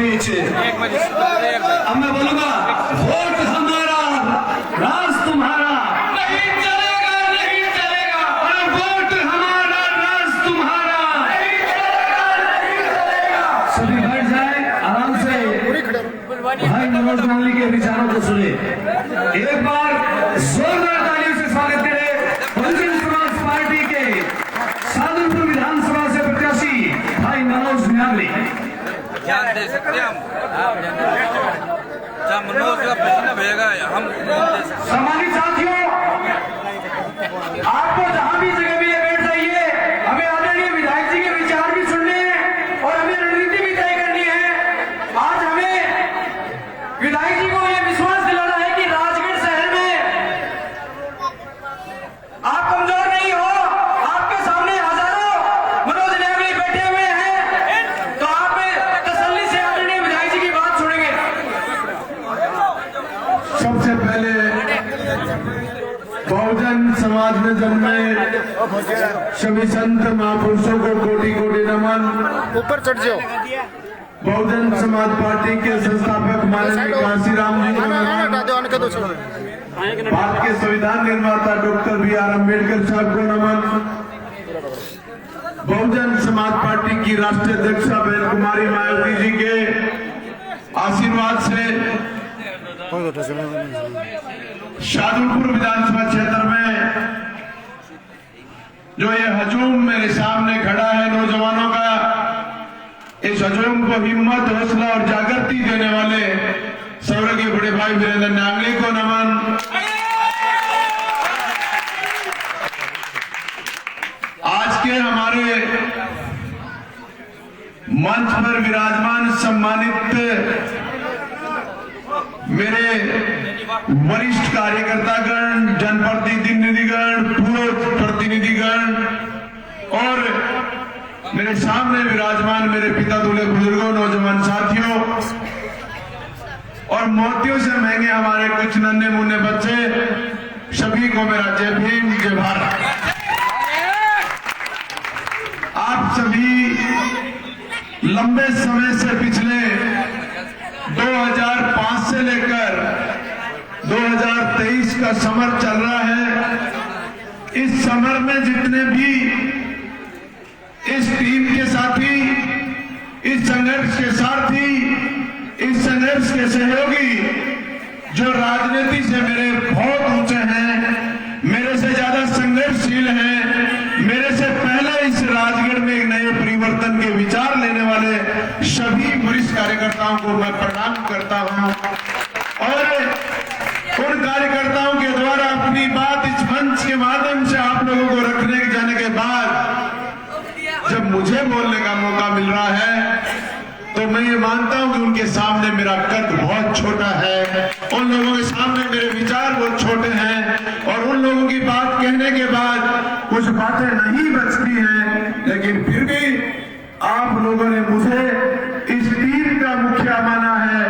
पीछे। अब मैं बोलूंगा वोट हमारा राज तुम्हारा नहीं चलेगा, नहीं चलेगा। और वोट हमारा राज तुम्हारा नहीं चलेगा, नहीं चलेगा। सभी बैठ जाए आराम से, भाई मनोज गांधी के विचारों को सुने। एक बार जोरदार तालियों से स्वागत करें बहुजन समाज पार्टी के सादुलपुर विधानसभा से प्रत्याशी भाई मनोज गांधी। ज्ञान दे सकते हैं हम, जब मनोज का प्रश्न भेगा हम सम्मानित साथियों, आपको जहां भी जगह मिले बैठ जाइए। हमें आदरणीय विधायक जी के विचार भी सुनने हैं और हमें रणनीति भी तय करनी है। आज हमें विधायक जी को यह विश्वास दिलाना है कि राजगढ़ शहर में आप कमजोर नहीं हो। आपके सामने हजारों मनोज न्यायालय बैठे हुए हैं, तो आप तसल्ली से आदरणीय विधायक जी की बात सुनेंगे। सबसे पहले बहुजन समाज में जन्मे सभी संत महापुरुषों को कोटि कोटि नमन। ऊपर चढ़ जाओ। बहुजन समाज पार्टी के संस्थापक माननीय कांशीराम जी को नमन। भारत के संविधान निर्माता डॉक्टर B.R. अम्बेडकर साहब को नमन। बहुजन समाज पार्टी की राष्ट्रीय अध्यक्षा बहन कुमारी मायावती जी के आशीर्वाद से शादुलपुर विधानसभा क्षेत्र में जो ये हजूम मेरे सामने खड़ा है नौजवानों का, इस हजूम को हिम्मत, हौसला और जागृति देने वाले स्वर्गीय बड़े भाई वीरेंद्र नांगले को नमन। आज के हमारे मंच पर विराजमान सम्मानित मेरे वरिष्ठ कार्यकर्तागण, जनप्रतिनिधिगण, पूर्व प्रतिनिधिगण और मेरे सामने विराजमान मेरे पिता दूल्हे बुजुर्गों, नौजवान साथियों और मोतियों से महंगे हमारे कुछ नन्हे मुन्ने बच्चे, सभी को मेरा जय भीम, जय भारत। आप सभी लंबे समय से पिछले 2005 से लेकर 2023 का समर चल रहा है। इस समर में जितने भी इस टीम के साथी, इस संघर्ष के साथी, इस संघर्ष के सहयोगी जो राजनीति से मेरे बहुत ऊंचे हैं, मेरे से ज्यादा संघर्षशील हैं, मेरे से पहले इस राजगढ़ में एक नए परिवर्तन के विचार लेने वाले सभी वरिष्ठ कार्यकर्ताओं को मैं प्रणाम करता हूं। और उन कार्यकर्ताओं के द्वारा अपनी बात इस मंच के माध्यम से आप लोगों को रखने जाने के बाद जब मुझे बोलने का मौका मिल रहा है तो मैं ये मानता हूं कि उनके सामने मेरा कद बहुत छोटा है, उन लोगों के सामने मेरे विचार बहुत छोटे हैं और उन लोगों की बात कहने के बाद कुछ बातें नहीं बचती हैं। लेकिन फिर भी आप लोगों ने मुझे इस टीम का मुखिया माना है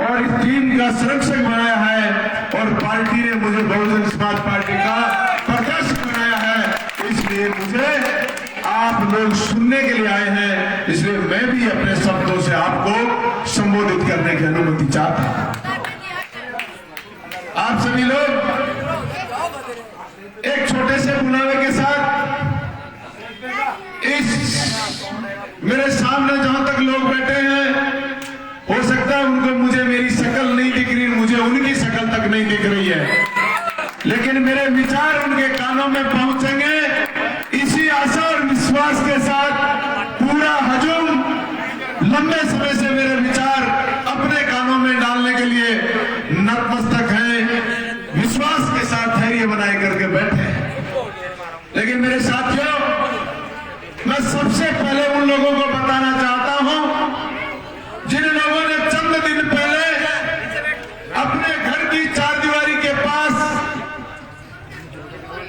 और इस टीम का संरक्षक बनाया है और पार्टी ने मुझे बहुजन समाज पार्टी का प्रदर्शक बनाया है। इसलिए मुझे आप लोग सुनने के लिए आए हैं, इसलिए मैं भी अपने शब्दों से आपको संबोधित करने की अनुमति चाहता हूं। आप सभी लोग एक छोटे से बुलावे के साथ इस मेरे सामने जहां तक लोग बैठे हैं, हो सकता है उनको मुझे मेरी शक्ल नहीं दिख रही, मुझे उनकी शक्ल तक नहीं दिख रही है, लेकिन मेरे विचार उनके कानों में पहुंचेंगे। इसी आशा और विश्वास के साथ पूरा हजूम लंबे समय से मेरे विचार अपने कानों में डालने के लिए नतमस्तक है, विश्वास के साथ धैर्य बनाए करके बैठे हैं। लेकिन मेरे साथियों, मैं सबसे पहले उन लोगों को बताना चाहता हूं जिन लोगों ने चंद दिन पहले अपने घर की चारदीवारी के पास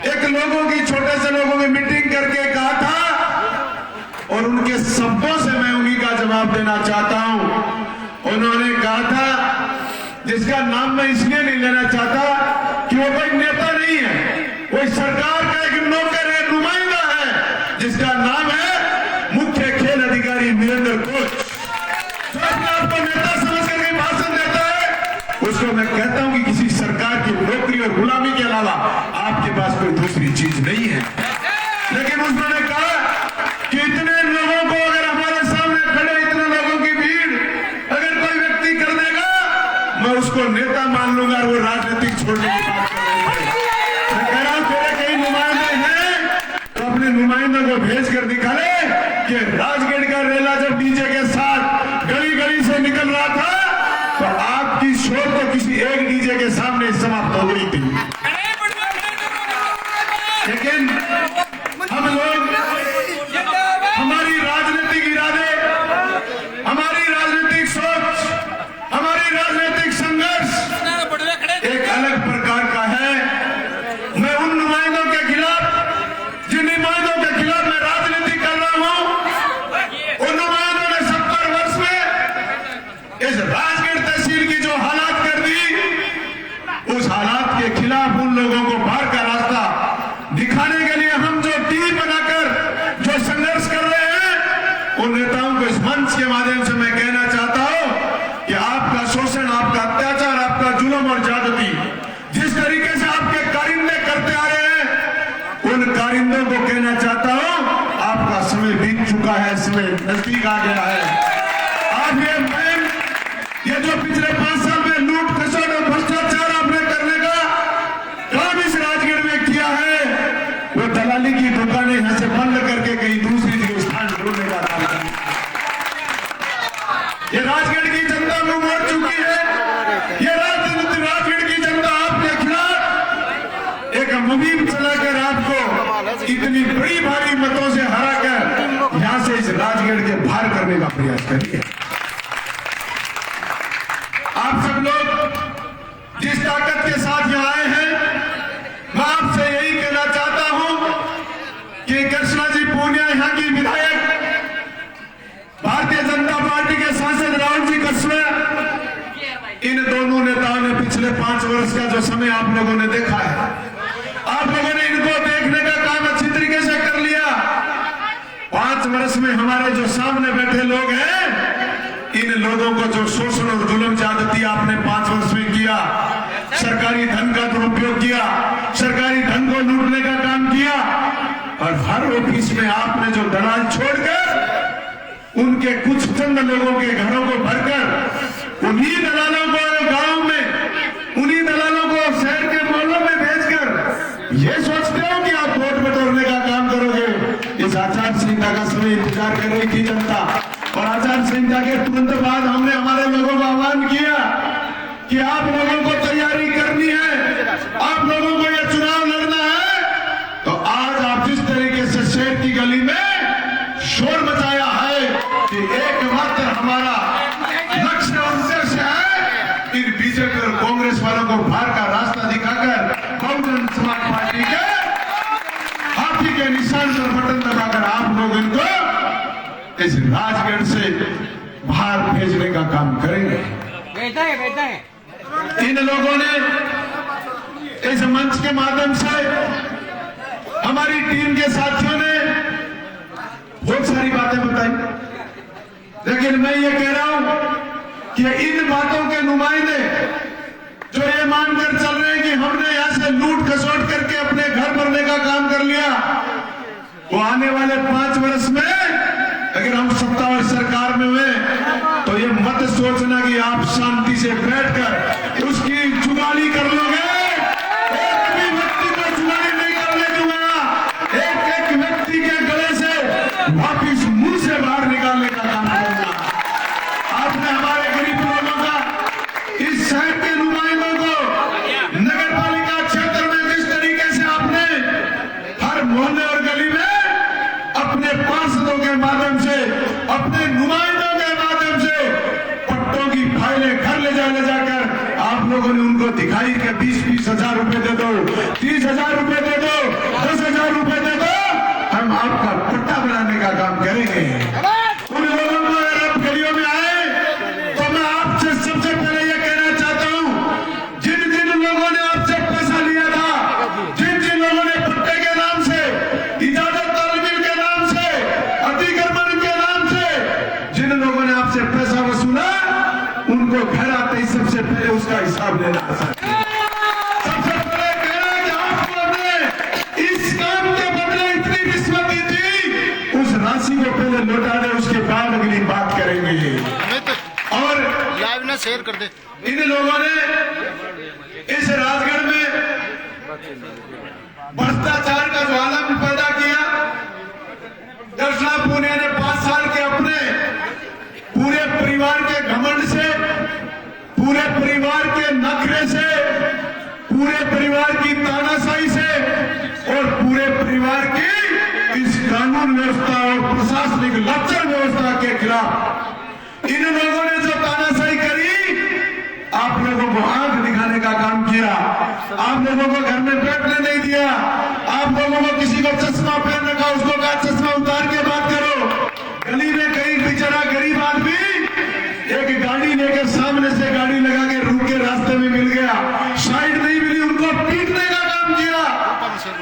एक लोगों की, छोटे से लोगों की मीटिंग करके कहा था और उनके शब्दों से मैं उन्हीं का जवाब देना चाहता हूं। उन्होंने कहा था, जिसका नाम मैं इसलिए नहीं लेना चाहता कि वो कोई नेता नहीं है, कोई सरकार का एक नौकर है, नुमाइंदा है, जिसका नाम है मुख्य खेल अधिकारी वीरेंद्र कोच, जो अपने आप को उसको मैं कहता हूं कि किसी सरकार की नौकरी और गुलामी के अलावा आपके पास कोई दूसरी चीज नहीं है। लेकिन उसने कहा कि इतने लोगों को अगर हमारे सामने खड़े इतने लोगों की भीड़ अगर कोई व्यक्ति कर देगा, मैं उसको नेता मान लूंगा और वो राजनीतिक छोड़ने की बात कर रहे हैं। मैं कह रहा हूं तेरे कई नुमाइंदे हैं तो अपने नुमाइंदों को भेज कर दिखाए कि राजगढ़ का रेला जब डीजे के साथ गली गली से निकल रहा था तो आपकी शोर तो किसी एक डीजे के सामने समाप्त हो गई थी। लेकिन हम लोग हमारी राजनीतिक इरादे, हमारी राजनीतिक सोच, हमारी राजनीतिक संघर्ष एक अलग प्रकार का है। मैं उन नुमाइंदों के खिलाफ, जिन नुमाइंदों के खिलाफ मैं राजनीति कर रहा हूं, उन नुमाइंदों ने 70 वर्ष में इस राजगढ़ तहसील की जो हालात कर दी, उस हालात के खिलाफ उन लोगों को बाहर का रास्ता दिखाने के लिए हम जो टीम बनाकर जो संघर्ष कर रहे हैं, उन नेताओं को इस मंच के माध्यम से मैं कहना चाहता हूं कि आपका शोषण, आपका अत्याचार, आपका जुल्म और ज्यादती जिस तरीके से आपके कारिंदे करते आ रहे हैं, उन कारिंदों को कहना चाहता हूं आपका समय बीत चुका है, समय नजदीक आ गया है। आप ये जो पिछले 5 साल में लूट खसोट और भ्रष्टाचार आपने करने का काम इस राजगढ़ में किया है, वो दलाली की दुकानें यहां से बंद करके कहीं दूसरी जगह स्थान ढूंढने का काम करें। ये राजगढ़ की जनता को मर चुकी है। ये राजगढ़ की जनता आपके खिलाफ एक मुहिम चलाकर आपको इतनी बड़ी भारी मतों से हराकर यहां से इस राजगढ़ के बाहर करने का प्रयास करिए। आप सब लोग जिस ताकत के साथ यहां आए हैं, मैं आपसे यही कहना चाहता हूं कि कृष्णा जी पूनिया यहां की विधायक, भारतीय जनता पार्टी के सांसद राहुल जी कृष्णा, इन दोनों नेताओं ने पिछले 5 वर्ष का जो समय आप लोगों ने देखा है, आप लोगों ने इनको देखने का काम अच्छी तरीके से कर लिया। 5 वर्ष में हमारे जो सामने बैठे लोग हैं, इन लोगों को जो शोषण और जुल्म ज्यादती आपने 5 वर्ष में किया, सरकारी धन का दुरुपयोग किया, सरकारी धन को लूटने का काम किया, और हर ऑफिस में आपने जो दलाल छोड़कर उनके कुछ चंद लोगों के घरों को भरकर उन्हीं दलालों को गांव में, उन्हीं दलालों को शहर के मोहल्लों में भेजकर ये सोचते हो कि आप वोट बटोरने का काम करोगे। इस आचार संहिता का समय इंतजार कर रही थी जनता, और आचार संहिता के तुरंत बाद हमने हमारे लोगों को आह्वान किया कि आप लोगों को तैयारी करनी है, आप लोगों को यह चुनाव लड़ना है। तो आज आप जिस तरीके से शहर की गली में शोर मचाया है कि एकमात्र हमारा लक्ष्य और उद्देश्य है इन बीजेपी और कांग्रेस वालों को बाहर का रास्ता दिखाकर बहुजन समाज पार्टी के हाथी के निशान पर बटन दबाकर आप लोग इनको इस राजगढ़ से बाहर भेजने का काम करेंगे। इन लोगों ने इस मंच के माध्यम से हमारी टीम के साथियों ने बहुत सारी बातें बताई, लेकिन मैं ये कह रहा हूं कि इन बातों के नुमाइंदे जो ये मानकर चल रहे हैं कि हमने यहां से लूट खसोट करके अपने घर भरने का काम कर लिया, वो आने वाले 5 वर्ष में अगर हम सत्ता और सरकार में हुए तो ये मत सोचना कि आप शांति से बैठकर उसकी जुगाली कर लोगे। एक भी व्यक्ति को जुगाली नहीं करने दूंगा। एक एक व्यक्ति के गले से वापिस मुंह से बाहर निकालने का काम करूंगा। आपने हमारे गरीब लोगों का, इस शहर के नुमाइंदों को नगर पालिका क्षेत्र में जिस तरीके से आपने हर मोहल्ले और गली में अपने पार्षदों के माध्यम से, अपने नुमाइंदों के माध्यम से पट्टों की फाइलें घर ले जाकर आप लोगों ने उनको दिखाई कि 20-20 हजार रुपए दे दो, 30,000 रुपए दे दो, 10,000 रुपए दे दो, हम आपका पट्टा बनाने का काम करेंगे। उन लोगों को अगर आप गलियों में आए तो मैं आपसे सबसे पहले यह कहना चाहता हूं, जिन जिन लोगों ने आपसे पैसा लिया था, जिन जिन लोगों ने पट्टे के नाम से, इजाजत तालमेल के नाम से, अतिक्रमण के नाम से जिन लोगों ने आपसे पैसा वसूला, उन उनको घर आते ही सबसे पहले उसका हिसाब लेना आसान है। सबसे पहले कहना कि आपको हमने इस काम के बदले इतनी रिश्वत दी थी, उस राशि को पहले लौटा दे, उसके बाद अगली बात करेंगे। और लाइव ना शेयर कर दे। इन लोगों ने इस राजगढ़ में भ्रष्टाचार का ज्वाला भी पैदा किया। दर्शना पुनिया ने 5 साल के अपने पूरे परिवार के घमंड से, पूरे परिवार के नखरे से, पूरे परिवार की तानाशाही से और पूरे परिवार की इस कानून व्यवस्था और प्रशासनिक लक्षण व्यवस्था के खिलाफ इन लोगों ने जो तानाशाही करी, आप लोगों को आंख दिखाने का काम किया, आप लोगों को घर में बैठने नहीं दिया, आप लोगों को किसी को चश्मा पहन रखा, उसको कहा चश्मा उतार के बात करो। गली में कहीं बेचारा गरीब आदमी एक गाड़ी लेकर सामने से गाड़ी लगा के रुक के रास्ते में मिल गया, साइड नहीं मिली, उनको पीटने का काम किया।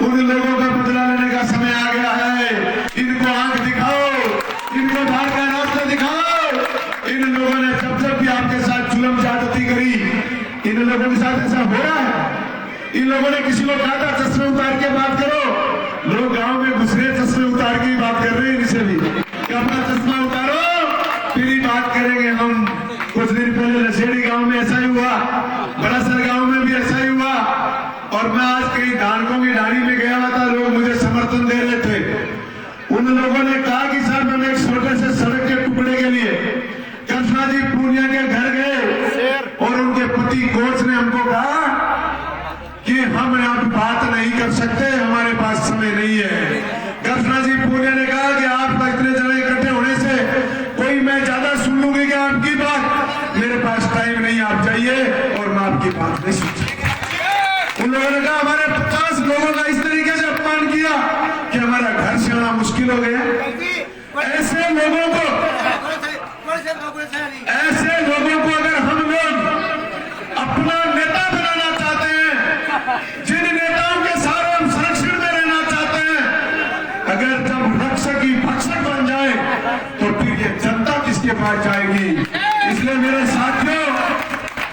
उन लोगों का बदला लेने का समय आ गया है। इनको आंख दिखाओ, इनको बाहर का रास्ता दिखाओ। इन लोगों ने जब भी आपके साथ जुल्म ज्यादती करी, इन लोगों के साथ ऐसा हो रहा है। इन लोगों ने किसी को कहा था चश्मे उतार के बात करो, लोग गांव में घुस रहे चश्मे उतार के ही बात कर रहे हैं। इनसे भी कि अपना चश्मा उतारो फिर ही बात करेंगे हम। कुछ दिन पहले नशेड़ी गांव में ऐसा ही हुआ, बड़ासर गांव में भी ऐसा ही हुआ। और मैं आज कहीं धारकों की ढाणी में गया हुआ था, लोग मुझे समर्थन दे रहे थे। उन लोगों ने कहा कि साहब हम एक छोटे से सड़क के टुकड़े के लिए कृष्णा जी पूनिया के घर गए और उनके पति कोच ने हमको कहा कि हम आप बात नहीं कर सकते, हमारे पास समय नहीं है। कृष्णा जी पूनिया ने कहा कि आप इतने जने इकट्ठे होने से कोई मैं ज्यादा सुन लूंगी कि आपकी बात, मेरे पास टाइम नहीं, आप जाइए और मैं आपकी बात नहीं सुन सकता। उन लोगों ने कहा हमारे 50 लोगों का इस तरीके से अपमान किया कि हमारा घर से आना मुश्किल हो गया। ऐसे लोगों को अगर हम लोग अपना नेता बनाना चाहते हैं, जिन नेताओं के सारे हम संरक्षण में रहना चाहते हैं, अगर जब रक्षक ही भक्षक बन जाए तो फिर ये जनता किसके पास जाएगी। इसलिए मेरे साथियों,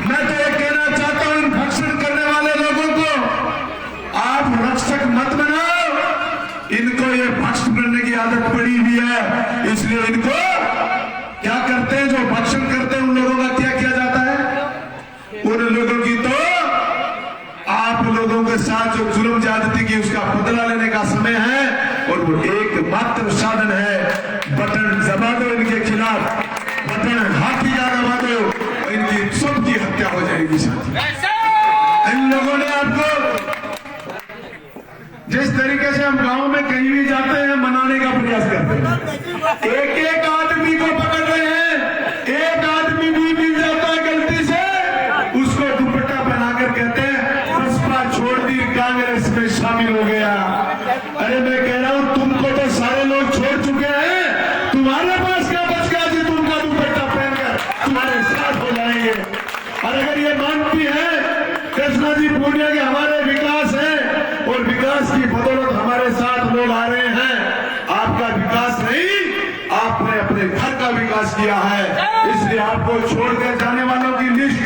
मैं तो ये कहना चाहता हूं इन भक्षण करने वाले लोगों को आप रक्षक मत बनाओ। इनको ये भक्षण करने की आदत पड़ी हुई है, इसलिए इनको क्या करते हैं, जो भक्षण करते हैं उन लोगों का क्या किया जाता है, उन लोगों की तो आप लोगों के साथ जो जुल्म ज्यादती की उसका बदला लेने का समय है। और वो एकमात्र साधन है, बटन दबा दो इनके खिलाफ, बटन हाथी का दबा दो, इनकी सबकी हत्या हो जाएगी। साथी इन लोगों ने आपको जिस तरीके से हम गांव में कहीं भी जाते हैं मनाने का प्रयास करते हैं, एक एक आदमी को पकड़ रहे हैं, एक आदमी भी मिल जाता है गलती से, उसको दुपट्टा बनाकर कहते हैं बसपा छोड़ दी, कांग्रेस में शामिल हो गया। अरे मैं कह रहा हूं तुमको तो सारे लोग छोड़ चुके हैं, तुम्हारे पास क्या बच गया जी तुमका दुपट्टा पहनकर तुम्हारे साथ हो जाएंगे। और अगर ये मानती है कृष्णा जी पूनिया के हमारे विकास है और विकास की बदौलत हमारे साथ लोग आ रहे हैं, आपका विकास नहीं, आपने अपने घर का विकास किया है। इसलिए आपको छोड़कर जाने वालों की लिस्ट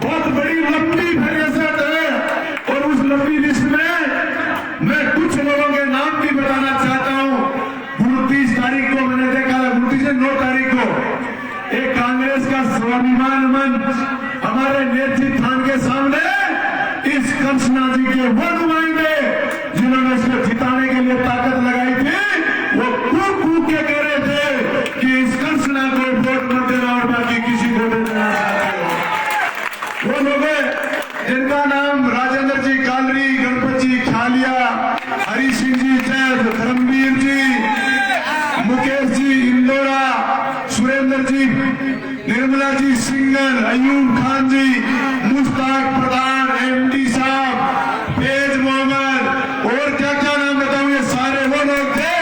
बहुत बड़ी लंबी फहरिस्त है और उस लंबी लिस्ट में मैं कुछ लोगों के नाम भी बताना चाहता हूं। 29 तारीख को मैंने देखा, 29 से 9 तारीख को एक कांग्रेस का स्वाभिमान मंच हमारे नेत्री थान के सामने इस कृष्णा जी के वो नुमाइंदे जिन्होंने इसको जिताने के लिए ताकत लगाई थी, वो कूद कूद के कह रहे थे कि इस कृष्णा को वोट मत देना और बाकी किसी को नहीं देना चाहते हो। वो लोग जिनका नाम राजेंद्र जी कालरी, गणपत जी खालिया, हरी सिंह जी जैद, धर्मवीर जी, मुकेश जी इंदौरा, सुरेंद्र जी, निर्मला जी सिंगर, अयूब खान जी, मुश्ताक प्रधान, एमडी साहब, फैज मोहम्मद और क्या क्या नाम बताऊं, ये सारे वो लोग थे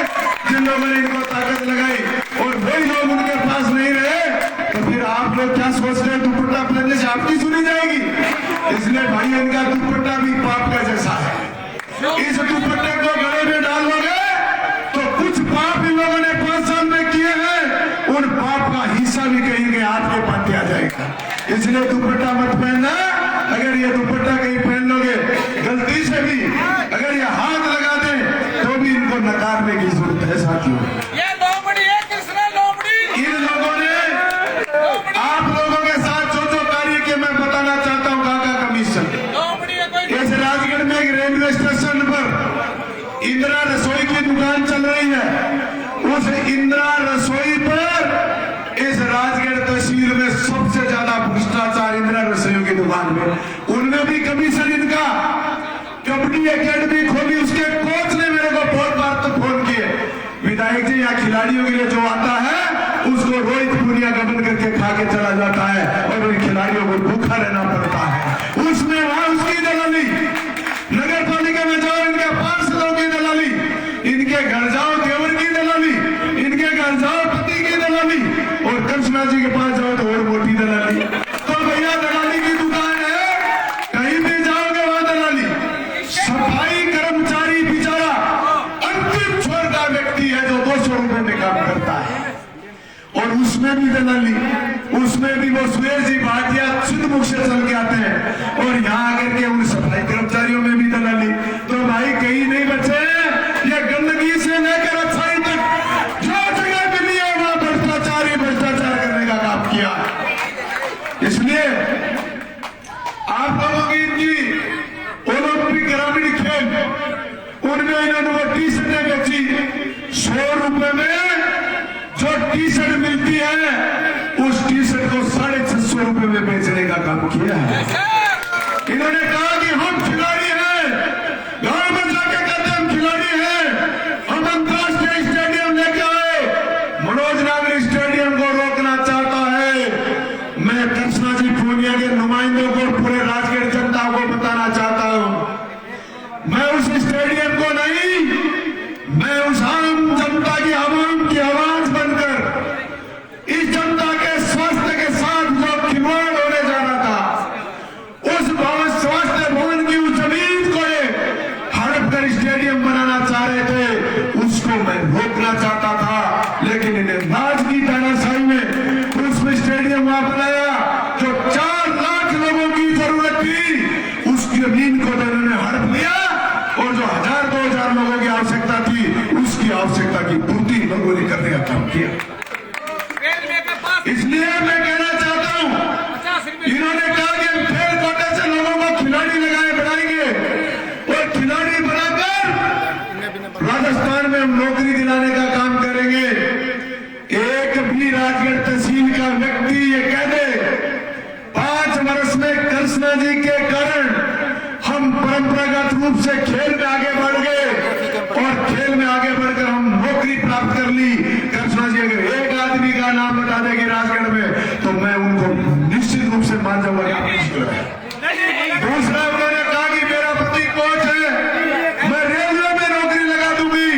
जिन लोगों ने इनको ताकत लगाई। और वही लोग उनके पास नहीं रहे तो फिर आप लोग क्या सोच रहे हैं दुपट्टा पहनने से आपकी सुनी जाएगी। इसलिए भाई इनका दुपट्टा भी पाप का जैसा है। इस दुपट्टे को गले में डालोगे तो कुछ पाप इन लोगों ने 5 साल में किए हैं, उन पाप का हिस्सा भी कहीं आपके पार्टी आ जाएगा। इसलिए दुपट्टा मत पहनना। अगर ये दुपट्टा कहीं पहन लोगे गलती से भी, अगर ये हाथ लगा दे तो भी इनको नकारने की जरूरत है साथियों। ये लोमड़ी है कृष्णा लोमड़ी। इन लोगों ने आप लोगों के साथ जो जो कार्य किए मैं बताना चाहता हूँ। काका कमीशन इस राजगढ़ में एक रेलवे स्टेशन पर इंदिरा रसोई की दुकान चल रही है। उस इंदिरा रसोई पर इस राजगढ़ तहसील में सबसे ज्यादा भ्रष्टाचार इंदिरा रसोई की दुकान में। उनमें भी कमीशन इनका। कबड्डी एकेडमी खोली, उसके कोच ने मेरे को बहुत बार तो फोन किए, विधायक जी यहाँ खिलाड़ियों के लिए जो आता है उसको रोहित पूनिया गबन करके खा के चला जाता है और उन खिलाड़ियों को भूखा रहना पड़ता है। उसमें वहां उसकी दलाली, नगर पालिका में जाओ इनके पार्षदों की दलाली, इनके घर जाओ देवर की दलाली, इनके घर जाओ पति की दलाली, और कृष्णा जी के पास जाओ तो और मोटी दलाली। तो भैया दलाली की दुकान है, कहीं भी जाओगे वहां दलाली। सफाई कर्मचारी बेचारा अंतिम छोर का व्यक्ति है जो 200 रुपए में काम करता है, और उसमें भी दलाली। उसमें भी वो सुरेश जी भाटिया सिद्धमुख से चल के आते हैं, और यहाँ आकर के उन सफाई कर्मचारियों में भी दलाली। तो भाई कहीं नहीं बचे। ये गंदगी से लेकर अच्छाई तक जो जगह मिली है वहां भ्रष्टाचार ही भ्रष्टाचार करने का काम किया। इसलिए आप लोगों की इनकी ओलंपिक ग्रामीण खेल, उनमें इन्होंने वो टी शर्टें बेची 100 रुपए में। जो टी शर्ट मिलती है उस टी शर्ट को 650 रुपए में बेचने का काम किया है। इन्होंने कहा कि हम खिलाड़ी हैं, गांव में जाके कहते हम खिलाड़ी हैं, हम अंतरराष्ट्रीय स्टेडियम लेके आए। मनोज नागरी स्टेडियम को रोकना चाहता है। मैं कृष्णा जी पूनिया के नुमाइंदों को, पूरे राजगढ़ जनता को बताना चाहता हूं, मैं उस स्टेडियम को नहीं, मैं उस आम जनता की आवाम की आवाज बनकर इस जनता के स्वास्थ्य के साथ जो खिलवाड़ होने जा रहा था, उस भवन स्वास्थ्य भवन की उस जमीन को हड़प कर स्टेडियम बनाना चाह रहे थे, उसको मैं रोकना चाहता था। लेकिन इन्हें राज की तानाशाही में उसमें स्टेडियम वहां बनाया जो 4 लाख लोगों की जरूरत थी, उसकी जमीन को इन्होंने हड़प लिया, और जो 1000-2000 लोगों की आवश्यकता थी उसकी आवश्यकता की पूर्ति लोगों ने करने का काम किया। इसलिए मैं कहना चाहता हूं, इन्होंने कहा कि हम खेल कोटे से लोगों को खिलाड़ी लगाए बनाएंगे, और खिलाड़ी बनाकर राजस्थान में हम नौकरी दिलाने का काम करेंगे। एक भी राजगढ़ तहसील का व्यक्ति ये कह दे 5 वर्ष में कृष्णा जी के कारण हम परंपरागत रूप से खेल में आगे बढ़ गए, और खेल में आगे बढ़कर हम नौकरी प्राप्त कर ली। कृष्णा जी अगर एक आदमी का नाम बता देंगे राजगढ़ में तो मैं उनको निश्चित रूप से मान जाऊंगा कि आप मुश्किल है। दूसरा उन्होंने कहा कि मेरा पति कोच है, मैं रेलवे में नौकरी लगा दूंगी।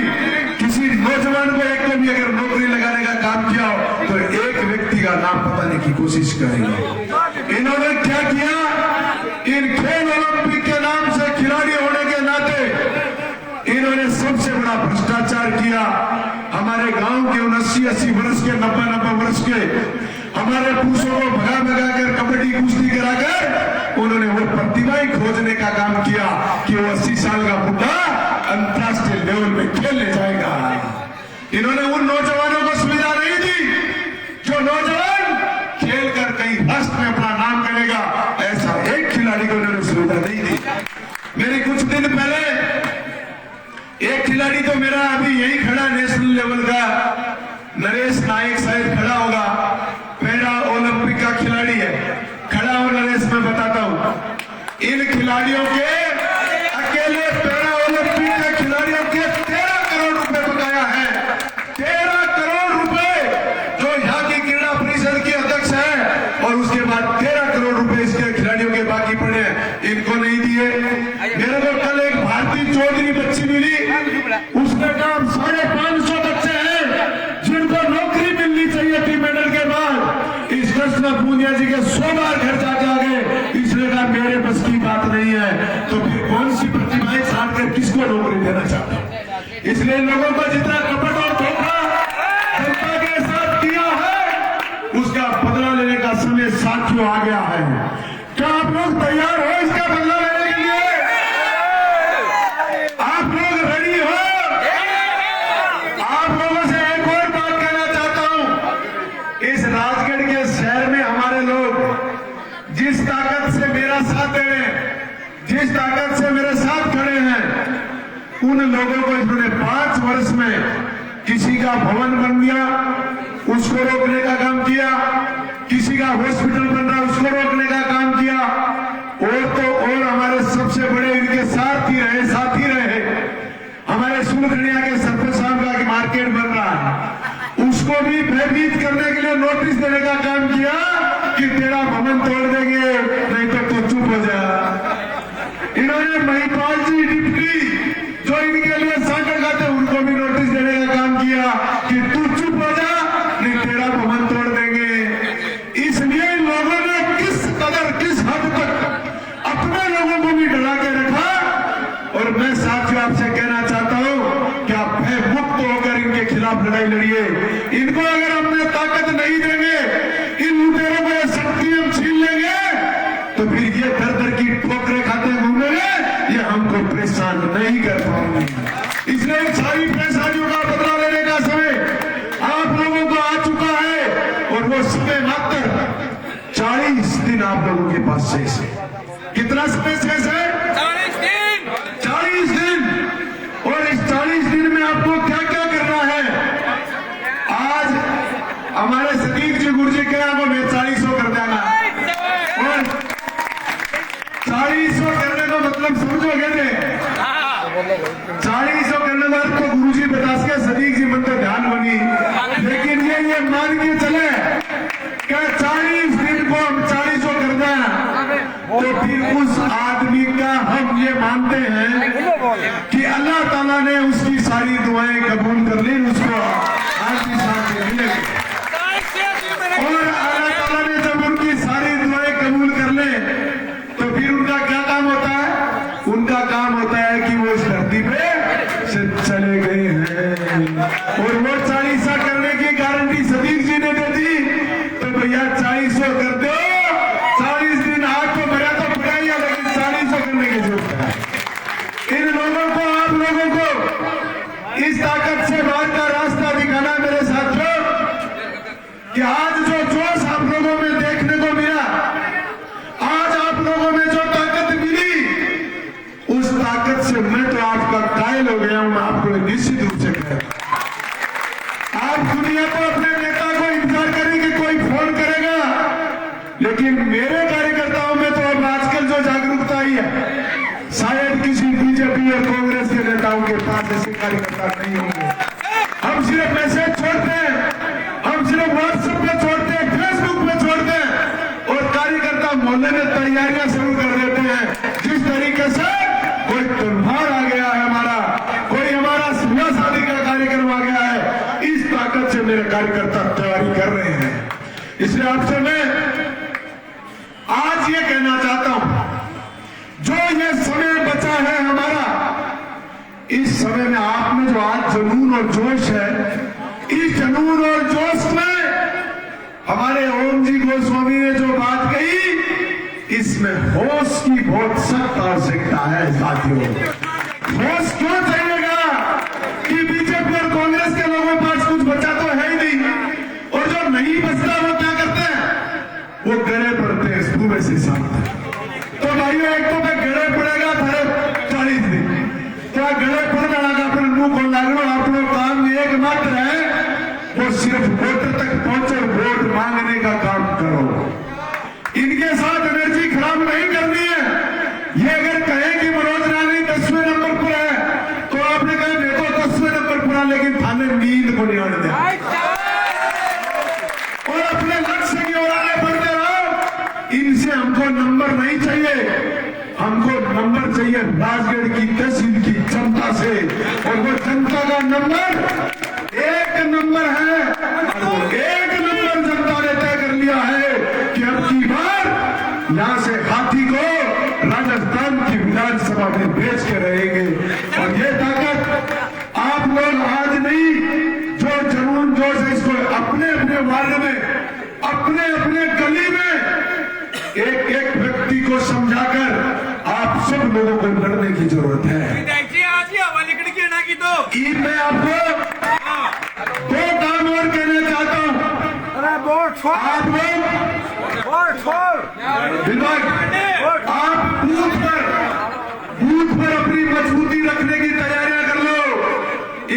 किसी नौजवान को एक को भी अगर नौकरी लगाने का काम किया हो तो एक व्यक्ति का नाम बताने की कोशिश करेंगे। इन्होंने क्या किया, इन खेल ओलंपिक के नाम से खिलाड़ी होने के नाते इन्होंने सबसे बड़ा भ्रष्टाचार किया। हमारे गांव के 80-80 वर्ष के 90-90 वर्ष के हमारे पुरुषों को भगा भगा कर कबड्डी कुश्ती कराकर उन्होंने वो प्रतिभाएं खोजने का काम किया कि वो 80 साल का बुढ़ा अंतरराष्ट्रीय लेवल में खेलने जाएगा। इन्होंने उन नौजवानों को सुविधा नहीं दी जो नौजवान खेल कर कहीं राष्ट्र में अपना नाम करेगा। ऐसा एक खिलाड़ी को इन्होंने सुविधा नहीं दी। मेरे कुछ दिन पहले एक खिलाड़ी तो मेरा अभी यही खड़ा नेशनल लेवल का, नरेश नायक शायद खड़ा होगा, पैरा ओलंपिक का खिलाड़ी है, खड़ा हो नरेश, मैं बताता हूं। इन खिलाड़ियों के अकेले पैरा ओलंपिक के खिलाड़ियों के 13 करोड़ रुपए बकाया है। 13 करोड़ रुपए जो यहाँ की क्रीड़ा परिषद की अध्यक्ष है, और उसके बाद 13 करोड़ रुपए इसके खिलाड़ियों के बाकी पड़े, इनको नहीं दिए। मेरे को कल एक भारती चौधरी बच्ची मिली, उसने कहा 550 बच्चे हैं जिनको नौकरी मिलनी चाहिए थी मेडल के बाद। इस कृष्णा पूनिया जी के 100 बार घर जाके आ गए, इसने कहा मेरे बस की बात नहीं है। तो फिर कौन सी प्रतिभाएं छाट कर किसको नौकरी देना चाहता? इसलिए लोगों को जितना कपट और धोखा जनता के साथ किया है उसका बदला लेने का समय साथियों आ गया है। क्या आप लोग तैयार हो इसका बदला लेने के लिए? आप लोग रेडी हो? आप लोगों से एक और बात कहना चाहता हूं। इस राजगढ़ के शहर में हमारे लोग जिस ताकत से मेरा साथ दे रहे हैं, जिस ताकत से मेरे साथ खड़े हैं, उन लोगों को इन्होंने 5 वर्ष में किसी का भवन बन गया उसको रोकने का काम किया, किसी का हॉस्पिटल बन रहा उसको रोकने का काम किया, और तो और हमारे सबसे बड़े इनके साथी रहे हमारे सुलखड़िया के सरपंच साहब का मार्केट बन रहा है, उसको भी भयभीत करने के लिए नोटिस देने का काम किया कि तेरा भवन तोड़ देंगे नहीं तो तू चुप हो जा। इन्होंने महिपाल जी डिप्टी जो इनके लिए संकट करते उनको भी नोटिस देने का काम किया कि तू चुप हो जा नहीं तेरा भवन तोड़ देंगे। इसलिए इन लोगों ने किस कदर किस हद तक अपने लोगों को भी डरा के रखा। और मैं साथियों आपसे कहना चाहता हूं कि आप भय मुक्त होकर इनके खिलाफ लड़ाई लड़िए। इनको अगर हमने ताकत नहीं देंगे, इन लुटेरों को शक्ति हम छीन लेंगे तो फिर ये दर दर की ठोकरें खाते घूमेंगे, ये हमको परेशान नहीं कर पाएंगे। इसलिए इन सारी परेशानियों का बदला लेने का समय आप लोगों को आ चुका है और वो समय मात्र 40 दिन आप लोगों के पास शेष है। कितना समय शेष है? 40 दिन। 40 दिन। और इस 40 दिन में आपको क्या क्या करना है? आज हमारे सतीक जी गुरुजी कह रहा मैं 40 कर देना, और 40 करने का मतलब समझोगे ने? 40 करने का तो गुरुजी बता सके, सतीक जी मन तो ध्यान बनी, लेकिन ये मान के चले क्या 40 दिन को हम 40 कर दें तो फिर उस आदमी का हम ये मानते हैं कि अल्लाह ताला ने उसकी सारी दुआएं कबूल कर ली, उसको आखिरी शांति मिलेगी। और अल्लाह ताला ने जब उनकी सारी दुआएं कबूल कर ले तो फिर उनका क्या काम होता है? उनका काम होता है कि वो इस धरती पे से चले गए हैं। और वो 40 करने की गारंटी सतीक जी ने दे दी, तो भैया 40 कर दो। 40 दिन हाथ को भरा तो बढ़ाइए, लेकिन 40 करने की जरूरत है। इन लोगों को, आप लोगों को इस ताकत से बाहर का रास्ता दिखाना मेरे साथियों, कि आज जो जोश आप लोगों में देखने को मिला, आज आप लोगों में जो ताकत मिली, उस ताकत से मैं तो आपका कायल हो गया हूं। आपको निश्चित रूप से कहता, आप दुनिया को अपने नेता को इंतजार करेंगे, कोई फोन करेगा, लेकिन मेरे कार्यकर्ताओं में तो अब आजकल जो जागरूकता आई है, शायद किसी बीजेपी और कांग्रेस के नेताओं के पास ऐसे कार्यकर्ता नहीं होंगे। हम सिर्फ मैसेज छोड़ते हैं, हम सिर्फ व्हाट्सएप पे छोड़ते हैं, फेसबुक पे छोड़ते हैं, और कार्यकर्ता मोहल्ले में तैयारियां शुरू कर देते हैं। जिस तरीके से कोई त्योहार आ गया है हमारा, कोई हमारा सुबह शादी का कार्यक्रम आ गया है, इस ताकत से मेरे कार्यकर्ता तैयारी कर रहे हैं। इसलिए आपसे मैं आज ये कहना चाहता हूं, जो ये समय बचा है हमारा, इस समय में आप में जो आज जुनून और जोश है, इस जुनून और जोश में हमारे ओम जी गोस्वामी ने जो बात कही, इसमें होश की बहुत सख्त आवश्यकता है साथियों। होश क्यों चाहिएगा कि बीजेपी और कांग्रेस के लोगों के पास कुछ बचा तो है ही नहीं, और जो नहीं बचता वो क्या करते हैं? वो गड़े पड़ते हैं सुबह से शाम तक। तो भाइयों, एक तो गड़े पड़ेगा थारे 40 दिन, तो गड़े पड़ जाएगा, फिर मुंह को लागो। आप लोग काम एकमात्र है, वो सिर्फ वोटर तक पहुंचो, वोट मांगने का काम करो। इनके साथ एनर्जी खराब नहीं करनी है। ये अगर कहें कि मनोज रानी 10वें नंबर पर है, तो आपने कहा देखो 10वें नंबर पर, लेकिन थाने नींद को नहीं आने देना और अपने लक्ष्य की ओर आगे बढ़ते रहो। इनसे हमको नंबर नहीं चाहिए, हमको नंबर चाहिए राजगढ़ की तहसील की जनता से, और वो जनता का नंबर 1 नंबर है। एक नंबर जनता ने तय कर लिया है कि अब की बार यहां से हाथी को राजस्थान की विधानसभा में भेज के रहेंगे। और ये ताकत आप लोग आज नहीं, जो जुनून जोश है, इसको अपने अपने वार्ड में, अपने अपने गली में को समझाकर आप सब लोगों को लड़ने की जरूरत है। विधायक जी आज ही हवा निकल के ना की तो ईद में आपको दो काम और कहना चाहता हूँ। आप लोग विधायक आप बूथ पर अपनी मजबूती रखने की तैयारियां कर लो।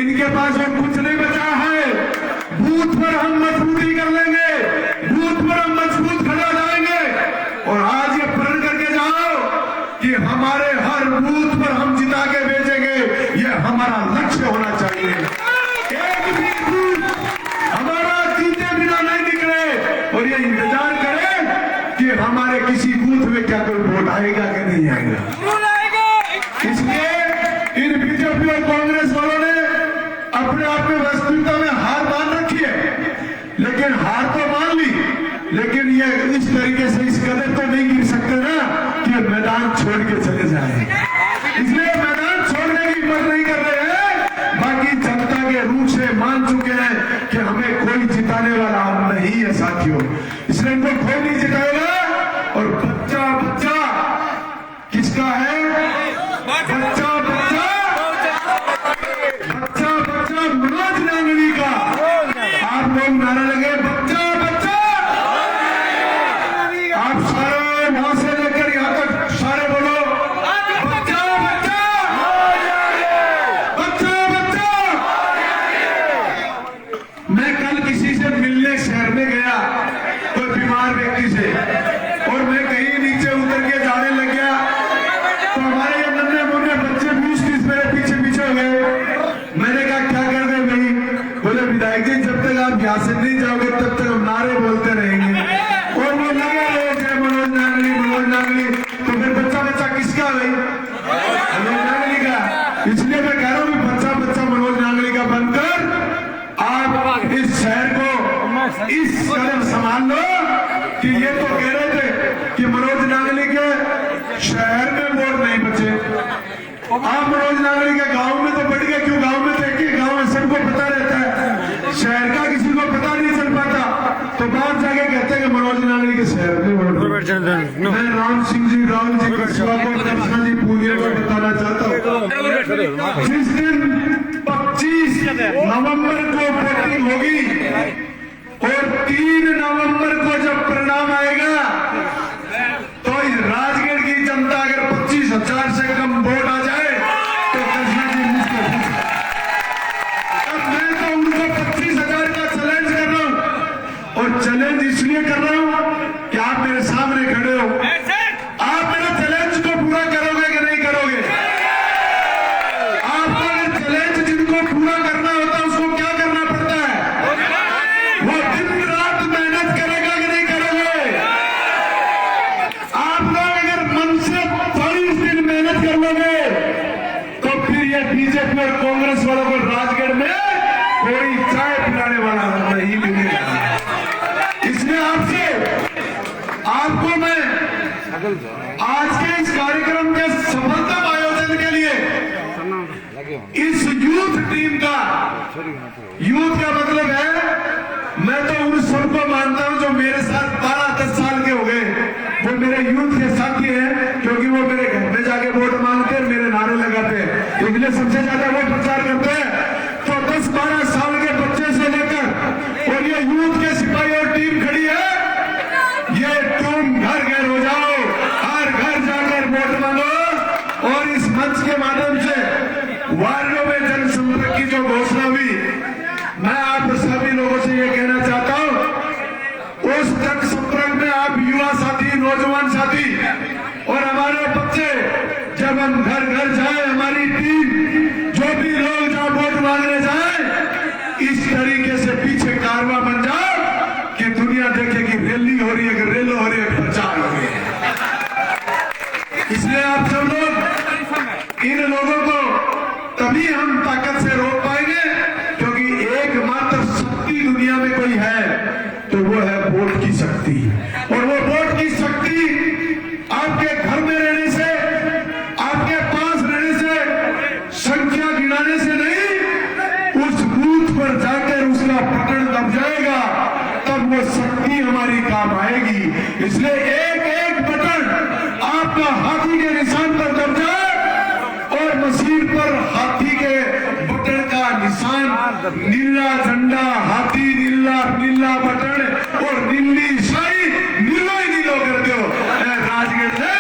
इनके पास और कुछ नहीं बचा है। बूथ पर हम मजबूती कर लेंगे, बूथ पर हम मजबूत खड़ा जाएंगे। और आज ये प्रण करके जाओ कि हमारे हर बूथ पर हम जिता के भेजेंगे। ये हमारा लक्ष्य होना चाहिए। एक भी बूथ हमारा जीते बिना नहीं निकले और ये इंतजार करें कि हमारे किसी बूथ में क्या कोई वोट आएगा कि नहीं आएगा। जरूर आएगा। इसलिए इन बीजेपी और कांग्रेस वालों ने अपने आप में वास्तविकता में हार मान रखी है, लेकिन हार तो मान ली, लेकिन ये इस तरीके से इस कदर तो नहीं गिर सकते ना कि मैदान छोड़ के चले जाए। इसलिए मैदान छोड़ने की हिम्मत नहीं कर रहे हैं। बाकी जनता के रूप से मान चुके हैं कि हमें कोई जिताने वाला नहीं है साथियों। इसलिए इनको कोई नहीं जिताएगा। और बच्चा बच्चा किसका है? बच्चा बच्चा बच्चा बच्चा मनोज नांगली का। आप लोग नारा लगे बच्चा बच्चा। आप सारे वहां से लेकर यहां तक सारे बोलो बच्चा बच्चा बच्चा बच्चा। मैं कल किसी से मिलने शहर में गया, कोई बीमार व्यक्ति से, और मैं कहीं नीचे उतर के जाने लग गया तो हमारे ये नन्हे मुन्ने बच्चे 20-30 मेरे पीछे पीछे हो गए। मैंने कहा क्या कर रहे भाई? बोले विधायक जी जब तक आप यहाँ से नहीं जाओगे तब तक हम नारे बोलते रहेंगे। और वो लगे रहे थे मनोज नांगली मनोज नांगली। तो फिर बच्चा बच्चा किसका भाई? मनोज नांगली का। इसलिए मैं कह रहा हूँ कि बच्चा बच्चा मनोज नांगली का बनकर आप इस शहर को इस कदम संभाल लो कि ये तो कह रहे थे कि मनोज नांगली के शहर में वोट नहीं बचे। आप मनोज नांगली के गांव में तो बढ़ गए। क्यों? गांव में तो एक ही गांव है, सबको पता रहता है। शहर का किसी को पता नहीं चल पाता, तो बाहर जाके कहते हैं कि मनोज नांगली के शहर में वोट। मैं राम सिंह जी रावल जी का शिवा को कृष्णा जी पूनिया को बताना चाहता हूँ। जिस दिन 25 नवंबर को वोटिंग होगी और 3 नवंबर को जब परिणाम आएगा तो इस राजगढ़ की जनता अगर 25,000 से कम वोट आ जाए तो कृष्णा जी मुझको पूछे। अब मैं तो उनको 25,000 का चैलेंज कर रहा हूं। और चैलेंज इसलिए कर रहा हूं कि आप मेरे सामने खड़े हो। आप मेरे चैलेंज को पूरा करोगे कि नहीं करोगे? आपको अगर चैलेंज जिनको पूरा करना होता है उसको क्या करना पड़ता है? वो दिन रात मेहनत करेगा कि नहीं करोगे? आप लोग अगर मन से 40 दिन मेहनत कर लोगे तो फिर ये बीजेपी और कांग्रेस वालों को राजगढ़ में कोई चाय पिलाने वाला नहीं मिलेगा। इसलिए आपको मैं आज के इस कार्यक्रम के सफलतम आयोजन के लिए इस यूथ टीम का, यूथ का मतलब है मैं तो उन सबको मानता हूं जो मेरे साथ 12-10 साल के हो गए, वो मेरे यूथ के साथी हैं, क्योंकि वो मेरे घर में जाके वोट मांगते हैं, मेरे नारे लगाते हैं, इसलिए सबसे ज्यादा वो प्रचार करते हैं। तो 10-12 साल के बच्चे से लेकर और ये यूथ के सिपाही और टीम खड़ी है, ये तुम घर घर हो जाओ, हर घर जाकर वोट मांगो। और इस मंच के माध्यम से वार्डों में जनसंपर्क की जो घोषणा हुई, मैं आप सभी लोगों से ये कहना चाहता हूं, उस जनसंपर्क में आप युवा साथी, नौजवान साथी और हमारे बच्चे जब हम घर घर जाए, हमारी टीम जो भी लोग जहां वोट मांगने जाए, इस तरीके से पीछे कारवां बन जाओ कि दुनिया देखे कि रैली हो रही है, रेल हो रही है, प्रचार हो रही है। इसलिए आप सब लोग इन लोगों को तभी हम ताकत से रोक पाएंगे, क्योंकि एकमात्र शक्ति दुनिया में कोई है तो वो है वोट की शक्ति। और वो वोट की शक्ति आपके घर में रहने से, आपके पास रहने से, संख्या गिनाने से नहीं, उस बूथ पर जाकर उसका पकड़ दब जाएगा, तब वो शक्ति हमारी काम आएगी। इसलिए एक एक बटन नीला झंडा, हाथी नीला, नीला बटन और नीली शाही, नीलो ही नीलो कर दो राजगीर ने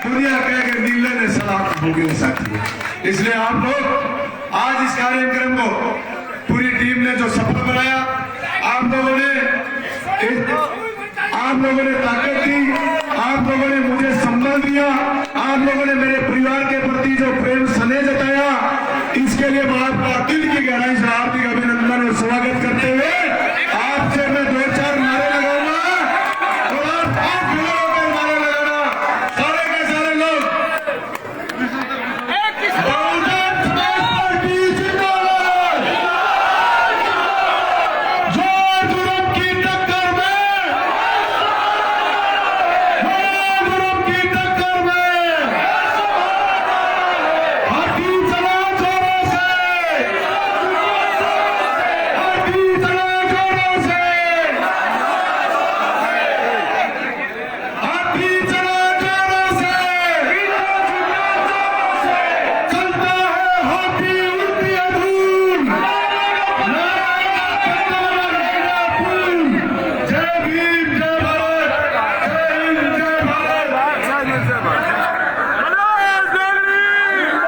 दुनिया कह के नीले ने सलाम हो गए साथियों। इसलिए आप लोग आज इस कार्यक्रम को पूरी टीम ने जो सफल बनाया, आप लोगों ने ताकत दी, आप लोगों ने मुझे संबल दिया, आप लोगों ने मेरे परिवार के प्रति जो प्रेम स्नेह जताया, इसके लिए मैं आपका दिल की गहराई से हार्दिक अभिनंदन और स्वागत करते हुए आपसे मैं 2-4 नारे लगाऊंगा और आप